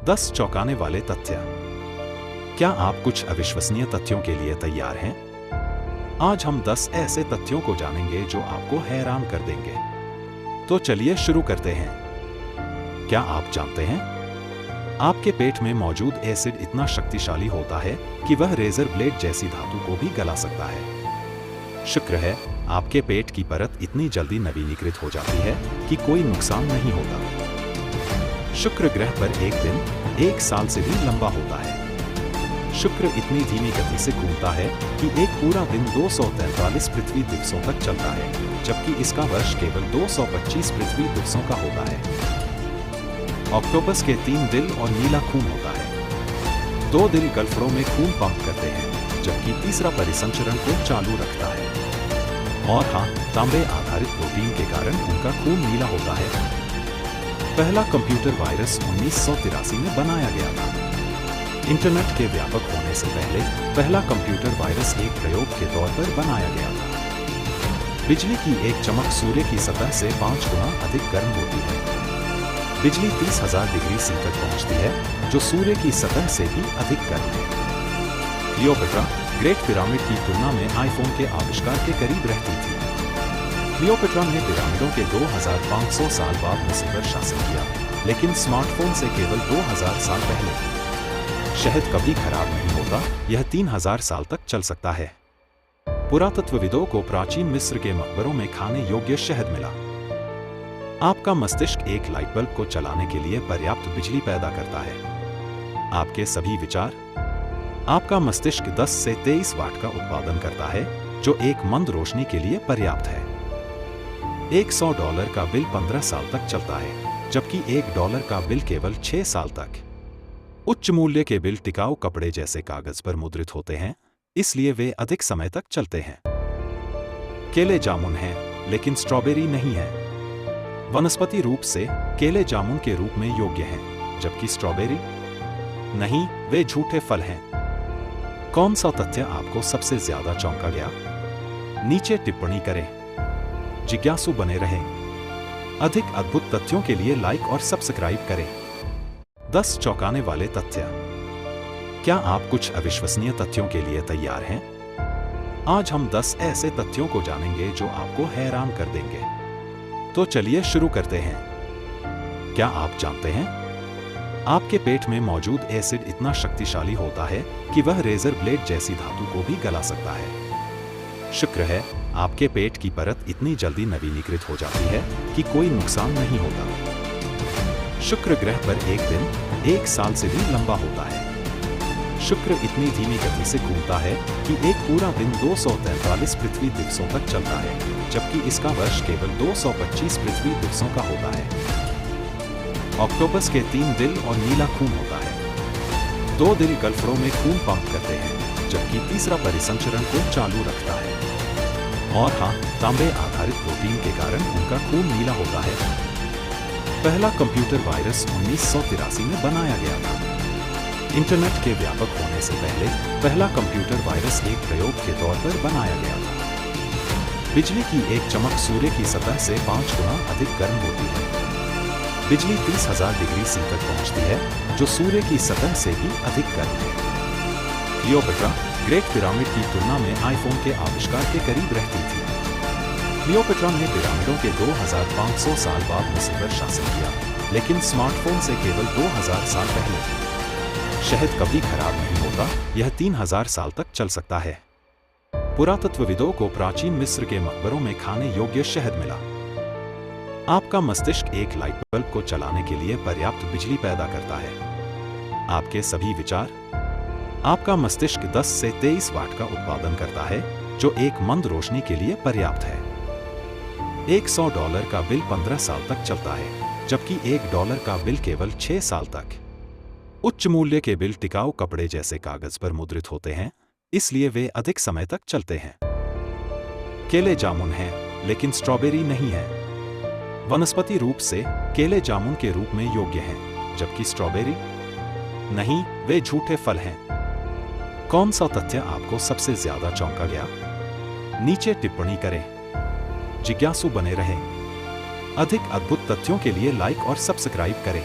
10 चौंकाने वाले तथ्य। क्या आप कुछ अविश्वसनीय तथ्यों के लिए तैयार हैं? आज हम 10 ऐसे तथ्यों को जानेंगे जो आपको हैरान कर देंगे। तो चलिए शुरू करते हैं। क्या आप जानते हैं? आपके पेट में मौजूद एसिड इतना शक्तिशाली होता है कि वह रेजर ब्लेड जैसी धातु को भी गला सकता है। शुक्र है, आपके पेट की परत इतनी जल्दी नवीनीकृत हो जाती है कि कोई नुकसान नहीं होता। शुक्र ग्रह पर एक दिन 1 साल से भी लंबा होता है। शुक्र इतनी धीमी गति से घूमता है कि एक पूरा दिन 243 पृथ्वी दिवसों तक चलता है, जबकि इसका वर्ष केवल 225 पृथ्वी दिवसों का होता है। ऑक्टोपस के 3 दिल और नीला खून होता है। 2 दिल गलफड़ों में खून पंप करते हैं, जबकि तीसरा परिसंचरण को चालू रखता है। और हाँ, तांबे आधारित प्रोटीन के कारण उनका खून नीला होता है। पहला कंप्यूटर वायरस 1983 में बनाया गया था। इंटरनेट के व्यापक होने से पहले पहला कंप्यूटर वायरस एक प्रयोग के तौर पर बनाया गया था। बिजली की एक चमक सूर्य की सतह से 5 गुना अधिक गर्म होती है। बिजली 30,000 डिग्री सी तक पहुंचती है, जो सूर्य की सतह से भी अधिक गर्म है। क्लियोपेट्रा ग्रेट पिरामिड की तुलना में आईफोन के आविष्कार के करीब रहती थी। क्लियोपेट्रा ने पिरामिडों के 2500 साल बाद मिस्र पर शासन किया, लेकिन स्मार्टफोन से केवल 2000 साल पहले। शहद कभी खराब नहीं होता, यह 3000 साल तक चल सकता है। पुरातत्वविदों को प्राचीन मिस्र के मकबरों में खाने योग्य शहद मिला। आपका मस्तिष्क एक लाइट बल्ब को चलाने के लिए पर्याप्त बिजली पैदा करता है। आपके सभी विचार। आपका मस्तिष्क 10 से 23 वाट का उत्पादन करता है, जो एक मंद रोशनी के लिए पर्याप्त है। $100 का बिल 15 साल तक चलता है, जबकि $1 का बिल केवल 6 साल तक। उच्च मूल्य के बिल टिकाऊ कपड़े जैसे कागज पर मुद्रित होते हैं, इसलिए वे अधिक समय तक चलते हैं। केले जामुन हैं, लेकिन स्ट्रॉबेरी नहीं है। वनस्पति रूप से केले जामुन के रूप में योग्य हैं, जबकि स्ट्रॉबेरी नहीं, वे झूठे फल हैं। कौन सा तथ्य आपको सबसे ज्यादा चौंका गया? नीचे टिप्पणी करें। जिज्ञासु बने रहें। अधिक अद्भुत तथ्यों के लिए लाइक और सब्सक्राइब करें। 10 चौंकाने वाले तथ्य। क्या आप कुछ अविश्वसनीय तथ्यों के लिए तैयार हैं? आज हम 10 ऐसे तथ्यों को जानेंगे जो आपको हैरान कर देंगे। तो चलिए शुरू करते हैं। क्या आप जानते हैं? आपके पेट में मौजूद एसिड इतना शक्तिशाली होता है कि वह रेजर ब्लेड जैसी धातु को भी गला सकता है। शुक्र है, आपके पेट की परत इतनी जल्दी नवीनीकृत हो जाती है कि कोई नुकसान नहीं होता। शुक्र ग्रह पर एक दिन 1 साल से भी लंबा होता है। शुक्र इतनी धीमी गति से घूमता है कि एक पूरा दिन 243 पृथ्वी दिवसों तक चलता है, जबकि इसका वर्ष केवल 225 पृथ्वी दिवसों का होता है। ऑक्टोपस के 3 दिल और नीला खून होता है। 2 दिल गलफड़ों में खून पंप करते हैं, जबकि तीसरा परिसंचरण को चालू रखता है। और हाँ, तांबे आधारित प्रोटीन के कारण उनका खून नीला होता है। पहला कंप्यूटर वायरस 1983 में बनाया गया था। इंटरनेट के व्यापक होने से पहले पहला कंप्यूटर वायरस एक प्रयोग के तौर पर बनाया गया था। बिजली की एक चमक सूर्य की सतह से 5 गुना अधिक गर्म होती है। बिजली 30,000 डिग्री सी तक पहुंचती है, जो सूर्य की सतह से भी अधिक गर्म है। क्लियोपेट्रा ग्रेट पिरामिड की तुलना में आईफोन के आविष्कार के करीब रहती थी। क्लियोपेट्रा ने पिरामिडों के 2500 साल बाद मिस्र पर शासन किया, लेकिन स्मार्टफोन से केवल 2000 साल पहले। शहद कभी खराब नहीं होता, यह 3000 साल तक चल सकता है। पुरातत्वविदों को प्राचीन मिस्र के मकबरों में खाने योग्य शहद मिला। आपका मस्तिष्क एक लाइट बल्ब को चलाने के लिए पर्याप्त बिजली पैदा करता है। आपके सभी विचार। आपका मस्तिष्क 10 से 23 वाट का उत्पादन करता है, जो एक मंद रोशनी के लिए पर्याप्त है। $100 का बिल 15 साल तक चलता है, जबकि $1 का बिल केवल 6 साल तक। उच्च मूल्य के बिल टिकाऊ कपड़े जैसे कागज पर मुद्रित होते हैं, इसलिए वे अधिक समय तक चलते हैं। केले जामुन हैं, लेकिन स्ट्रॉबेरी नहीं है। वनस्पति रूप से केले जामुन के रूप में योग्य हैं, जबकि स्ट्रॉबेरी नहीं, वे झूठे फल हैं। कौन सा तथ्य आपको सबसे ज्यादा चौंका गया? नीचे टिप्पणी करें। जिज्ञासु बने रहें। अधिक अद्भुत तथ्यों के लिए लाइक और सब्सक्राइब करें।